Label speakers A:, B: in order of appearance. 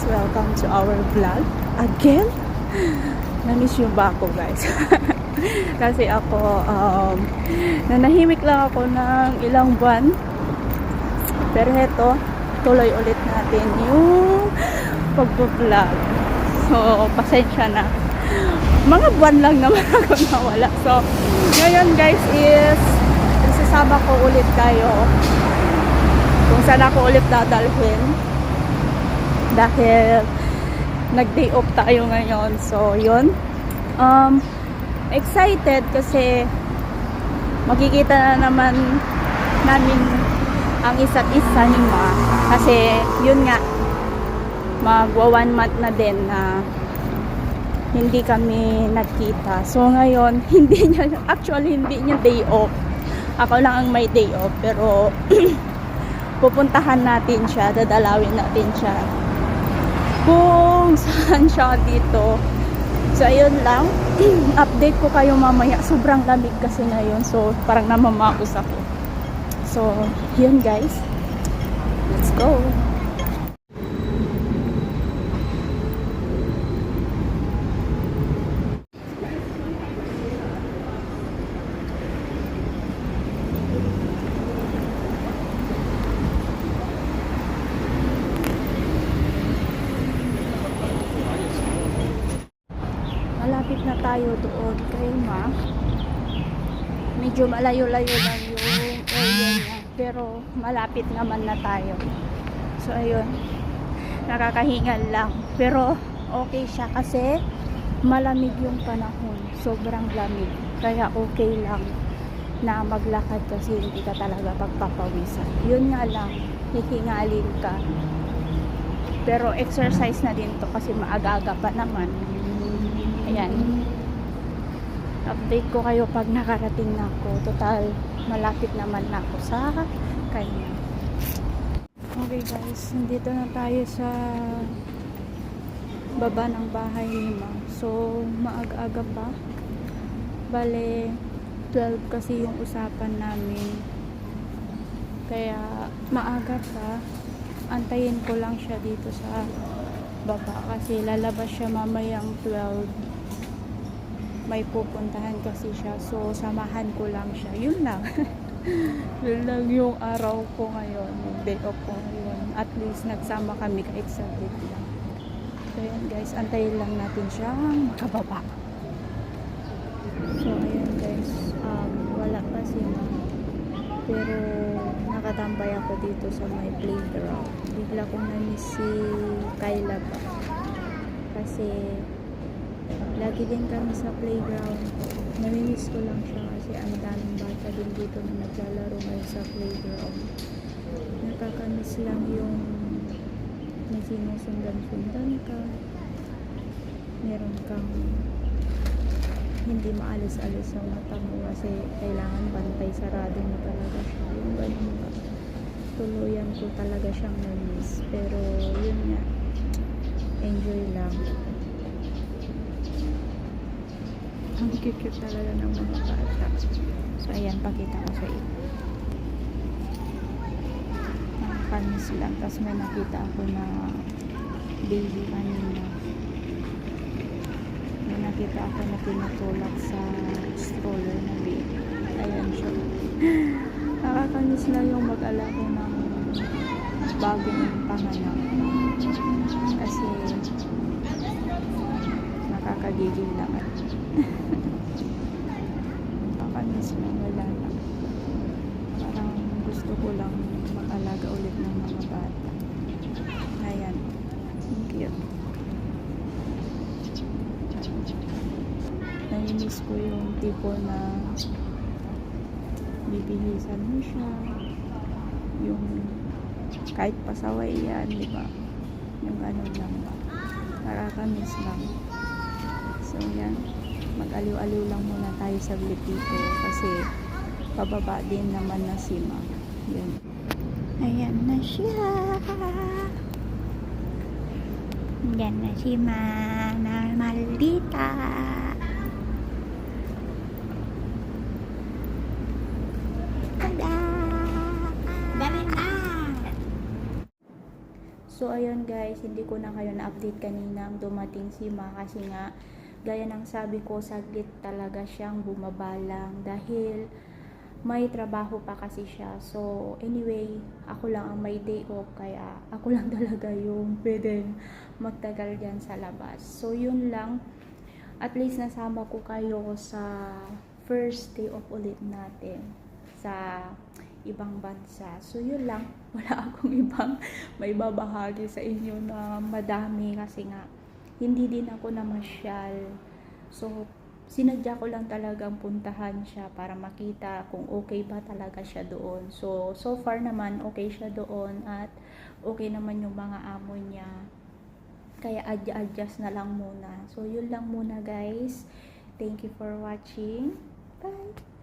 A: welcome to our vlog again. Namiss yung ba ako guys? Kasi ako nanahimik lang ako ng ilang buwan, pero heto, tuloy ulit natin yung pag-vlog. So pasensya na, mga buwan lang naman ako nawala. So ngayon guys is isasama ko ulit kayo kung saan ako ulit dadalhin, dahil nag-day off tayo ngayon. So yun, excited kasi makikita na naman namin ang isa't isa ni Ma, kasi yun nga, magwa 1 month na din na hindi kami nagkita. So ngayon, hindi niya day off, ako lang ang may day off, pero pupuntahan natin siya, dadalawin natin siya kung saan siya dito. So ayun lang, update ko kayo mamaya. Sobrang lamig kasi ngayon, so parang namamaos ako. So yun guys, let's go. Malapit na tayo doon kay Ma. Medyo malayo-layo lang yung area niya, pero malapit naman na tayo. So ayun, nakakahingal lang, pero okay siya kasi malamig yung panahon, sobrang lamig, kaya okay lang na maglakad kasi hindi ka talaga pagpapawisan. Yun nga lang, hihingalin ka, pero exercise na din to kasi maaga-aga pa naman. Ayan, update ko kayo pag nakarating na ako. Total, malapit naman na ako sa kanya. Okay guys, nandito na tayo sa baba ng bahay ni Ma. So, maaga-aga pa. Bale, 12 kasi yung usapan namin. Kaya, maaga pa. Antayin ko lang siya dito sa baba kasi lalabas siya mamayang 12. May pupuntahan kasi siya, so samahan ko lang siya. Yun lang. Yun lang yung araw ko ngayon, yung day off ko ngayon. At least nagsama kami kahit saglit lang. So yan guys, antayin lang natin siyang makababa. So ayan guys, wala pa si Ma, pero nakatambay ako dito sa my playground. Bigla kong na-miss si Kyla pa, kasi lagi din kami sa playground. Namimiss ko lang siya kasi ang daming bata din dito na naglalaro ngayon sa playground. Nakakamiss lang yung may sinusundan-sundan ka, meron kang hindi maalis-alis sa mata mo kasi kailangan bantay, sarado mo talaga siya. Yung ganun ba, tuluyan ko talaga siyang namiss, pero yun nga, enjoy lang. Ang cute talaga ng mga bata. So ayan, pakita ko sa iyo. Nakakamiss lang. Tapos may nakita ako na baby kanina. May nakita ako na pinatulak sa stroller na baby. Ayan siya. Nakakamiss lang yung mag-alaga ng bagong panganak. Kasi nakakagigil lang. Nakakamiss lang, wala lang. Parang gusto ko lang mag-alaga ulit ng mga bata. Ayan, cute. Namimiss ko yung tipo na bibihisan mo siya, yung kahit pasaway yan, diba? Yung ganun lang ba, nakakamiss lang. So yan, mag-aliw-aliw lang muna tayo saglit dito kasi pababa din naman na si Ma. Yun. Ayan na siya. Yan na si Ma na maldita. Tada! Dali na! So ayun guys, hindi ko na kayo na-update kanina dumating si Ma kasi nga gaya ng sabi ko, saglit talaga siyang bumabalang dahil may trabaho pa kasi siya. So anyway, ako lang ang may day off kaya ako lang talaga yung pwedeng magtagal dyan sa labas. So yun lang, at least nasama ko kayo sa first day off ulit natin sa ibang bansa. So yun lang, wala akong ibang may babahagi sa inyo na madami kasi nga hindi din ako namasyal. So sinadya ko lang talagang puntahan siya para makita kung okay ba talaga siya doon. So far naman okay siya doon at okay naman yung mga amo niya. Kaya adjust na lang muna. So yun lang muna guys. Thank you for watching. Bye!